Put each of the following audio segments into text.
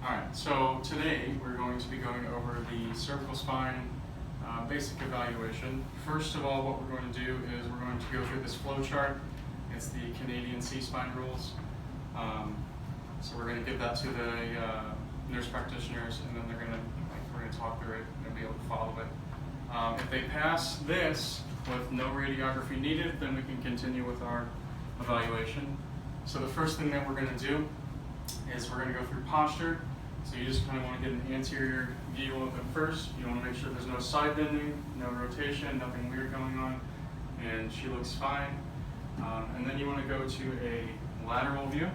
Alright, so today we're going to be going over the cervical spine basic evaluation. First of all, what we're going to do is we're going to go through this flow chart. It's the Canadian C-spine rules. So we're going to give that to the nurse practitioners, and then we're going to talk through it and be able to follow it. If they pass this with no radiography needed, then we can continue with our evaluation. So the first thing that we're going to do is we're going to go through posture. So you just kind of want to get an anterior view of it first. You want to make sure there's no side bending, no rotation, nothing weird going on, and she looks fine. And then you want to go to a lateral view.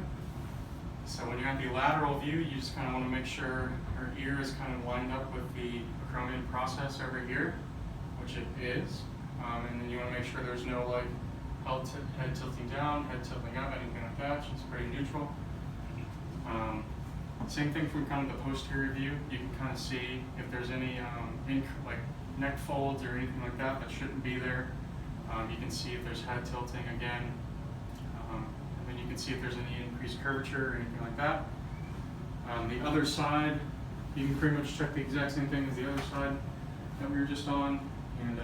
So when you're at the lateral view, you just kind of want to make sure her ear is kind of lined up with the acromion process over here, which it is. And then you want to make sure there's no like head tilting down, head tilting up, anything like that. She's pretty neutral. Same thing from kind of the posterior view. You can kind of see if there's any like neck folds or anything like that that shouldn't be there. You can see if there's head tilting again. And then you can see if there's any increased curvature or anything like that. The other side, you can pretty much check the exact same thing as the other side that we were just on. And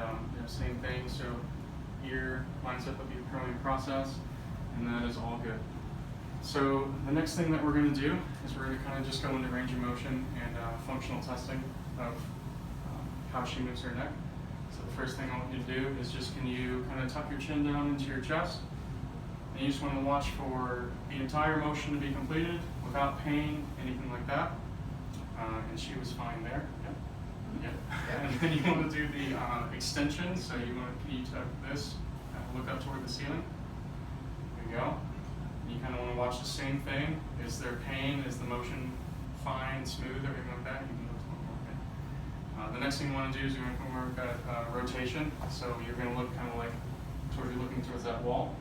same thing, so ear lines up with the acromion process, and that is all good. So the next thing that we're going to do is we're going to kind of just go into range of motion and functional testing of how she moves her neck. So the first thing I want you to do is just, can you kind of tuck your chin down into your chest, and you just want to watch for the entire motion to be completed without pain, anything like that. And she was fine there. Yep. And then you want to do the extension. So you want to, can you tuck this, look up toward the ceiling. There you go. You kind of want to watch the same thing. Is there pain? Is the motion fine, smooth, everything like that? You can look okay. The next thing you want to do is you're going to work at rotation. So you're going to look kind of like towards, you're looking towards that wall.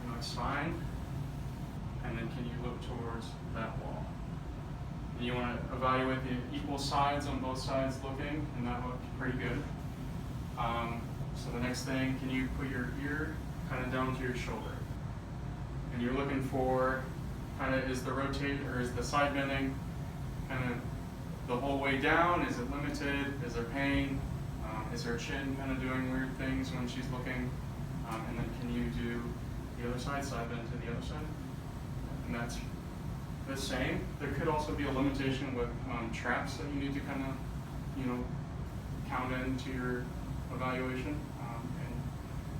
It looks fine. And then can you look towards that wall? And you want to evaluate the equal sides on both sides looking, and that looked pretty good. So the next thing, can you put your ear kind of down to your shoulder? And you're looking for kind of, is the rotate or is the side bending kind of the whole way down? Is it limited? Is there pain? Is her chin kind of doing weird things when she's looking? And then can you do the other side bend to the other side? And that's the same. There could also be a limitation with traps that you need to kind of, count into your evaluation.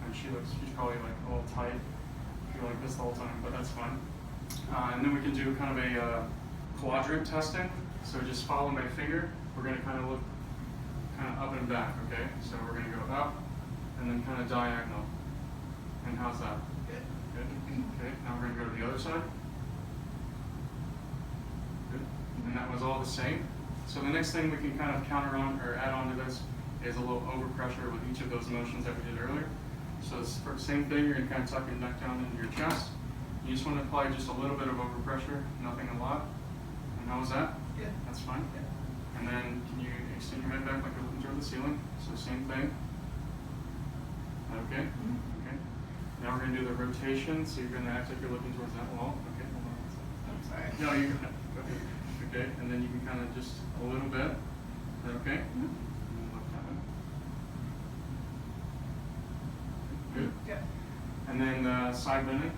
And she's probably like a little tight. Like this the whole time, but that's fine. And then we can do kind of a quadrant testing. So just follow my finger. We're going to kind of look kind of up and back, okay? So we're going to go up and then kind of diagonal. And how's that? Good. Good. Okay, now we're going to go to the other side. Good. And that was all the same. So the next thing we can kind of counter on or add on to this is a little overpressure with each of those motions that we did earlier. So it's the same thing, you're going to kind of tuck your neck down into your chest. You just want to apply just a little bit of overpressure, nothing a lot. And how was that? Yeah. That's fine. Yeah. And then can you extend your head back like you're looking toward the ceiling? So same thing. Okay? Mm-hmm. Okay. Now we're going to do the rotation, so you're going to act like you're looking towards that wall. Okay, hold on. I'm sorry. No, you got it. Okay, and then you can kind of just a little bit. Is that okay? Mm-hmm. Good. Yeah. And then side bending.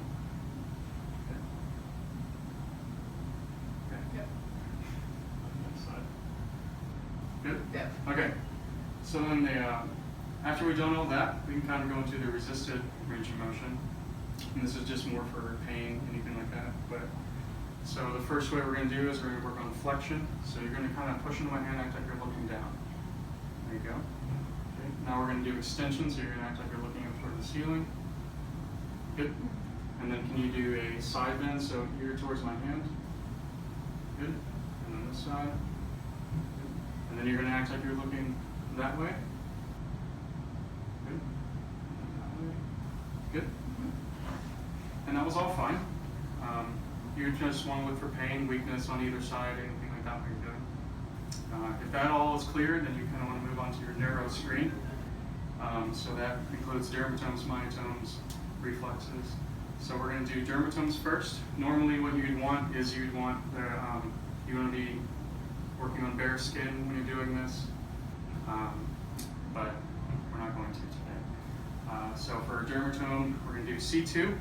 Okay. Yeah. Side. Good? Yeah. Okay. So then after we've done all that, we can kind of go into the resisted range of motion. And this is just more for pain, anything like that. But so the first way we're going to do is we're going to work on flexion. So you're going to kind of push into my hand, act like you're looking down. There you go. Okay. Now we're going to do extension, so you're going to act like you're looking up toward the ceiling. Good. And then can you do a side bend, so ear towards my hand? Good. And then this side. Good. And then you're going to act like you're looking that way. Good. And that way. Good. And that was all fine. You just want to look for pain, weakness on either side, anything like that when you're doing. If that all is clear, then you kind of want to move on to your narrow screen. So that includes dermatomes, myotomes, reflexes, So we're going to do dermatomes first. Normally what you'd want is you want to be working on bare skin when you're doing this, but we're not going to today. So for a dermatome, we're going to do C2,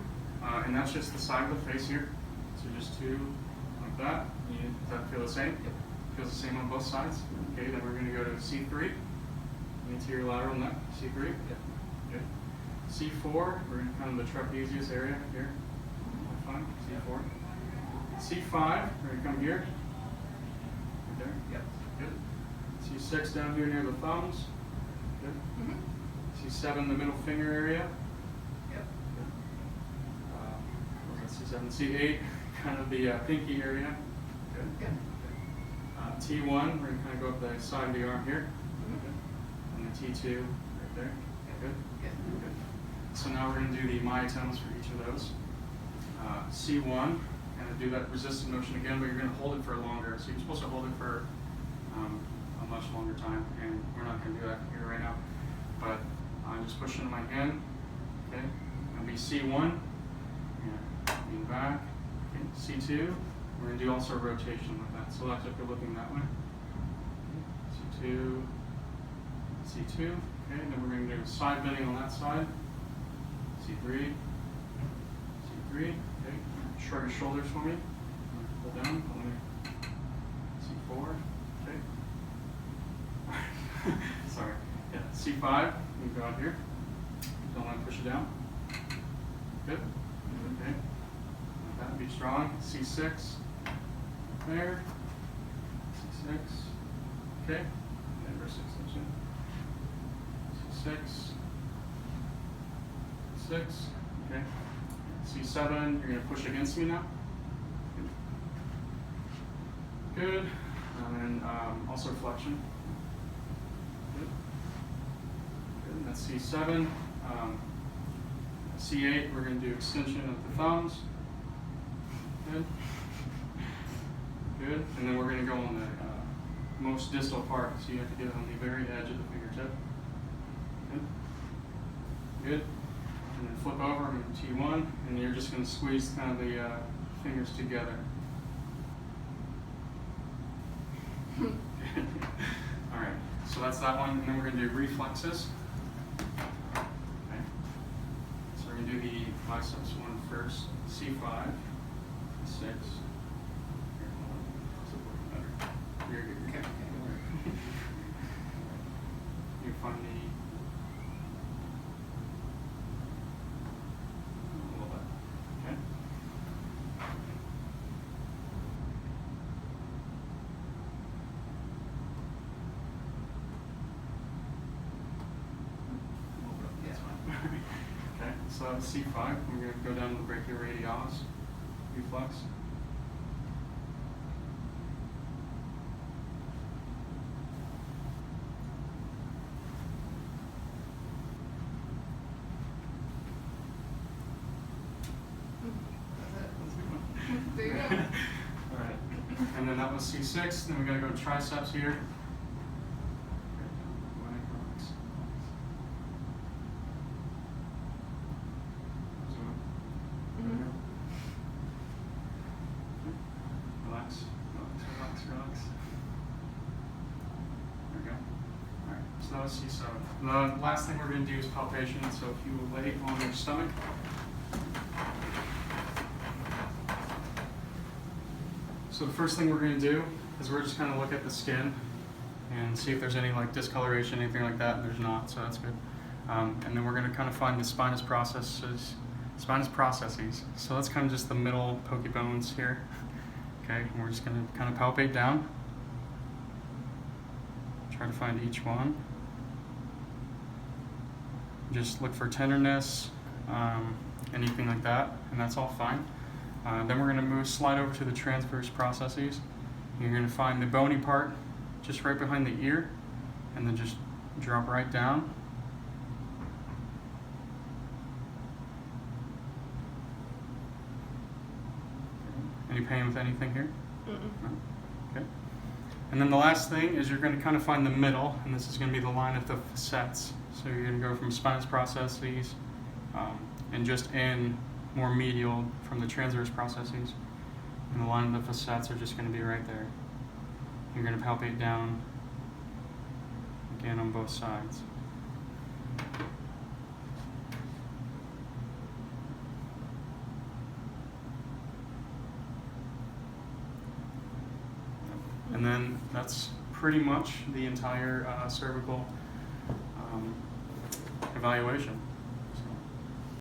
and that's just the side of the face here. So just two like that. Does that feel the same? Yep. Feels the same on both sides. Okay, then we're going to go to C3, anterior lateral neck, C3. Yep. Good. C4, we're in kind of the trapezius area here. Fine. C4. C5, we're going to come here. Right there. Yep. Good. C6 down here near the thumbs. Good. Mm-hmm. C7, the middle finger area. Yep. Good. What was that? C7. C8, kind of the pinky area. Good. Yep. T1, we're going to kind of go up the side of the arm here. Mm-hmm. And the T2 right there. Good. Good. Good. So now we're going to do the myotomes for each of those. C1, and do that resistant motion again, but you're going to hold it for longer. So you're supposed to hold it for a much longer time, and we're not going to do that here right now. But I'm just pushing my hand. Okay, it'll be C1, and lean back. Okay, C2, we're going to do also a rotation with that. So that's if you're looking that way. C2, C2. Okay, and then we're going to do side bending on that side. C3, C3, okay, shrug your shoulders for me, pull down, C4, okay, sorry, yeah, C5, you can go out here, don't let push it down, good, okay, like that, be strong, C6, there, C6, okay, and verse 6, C6, 6, okay. C7, you're going to push against me now. Good. And then also flexion. Good. Good. That's C7. C8, we're going to do extension of the thumbs. Good. Good. And then we're going to go on the most distal part, so you have to get on the very edge of the fingertip. Good. Good. And then flip over and T1, and you're just going to squeeze kind of the fingers together. All right, so that's that one, and then we're going to do reflexes. Okay. So we're going to do the biceps one first. C5, 6. You're good. Okay. You find the okay, so that's C5. We're going to go down to the brachioradialis reflex. There you go. All right, and then that was C6. Then we got to go to triceps here. Relax. There we go. All right, so that was C7. The last thing we're going to do is palpation. So if you will lay on your stomach. So the first thing we're going to do is we're just going to look at the skin and see if there's any like discoloration, anything like that. There's not, so that's good. And then we're going to kind of find the spinous processes. So that's kind of just the middle pokey bones here. Okay, and we're just going to kind of palpate down. Try to find each one. Just look for tenderness, anything like that, and that's all fine. Then we're going to slide over to the transverse processes. You're going to find the bony part just right behind the ear, and then just drop right down. Any pain with anything here? No? Okay. And then the last thing is you're going to kind of find the middle, and this is going to be the line of the facets. So you're going to go from spinous processes and just in more medial from the transverse processes. And the line of the facets are just going to be right there. You're going to palpate down again on both sides. And then that's pretty much the entire cervical evaluation.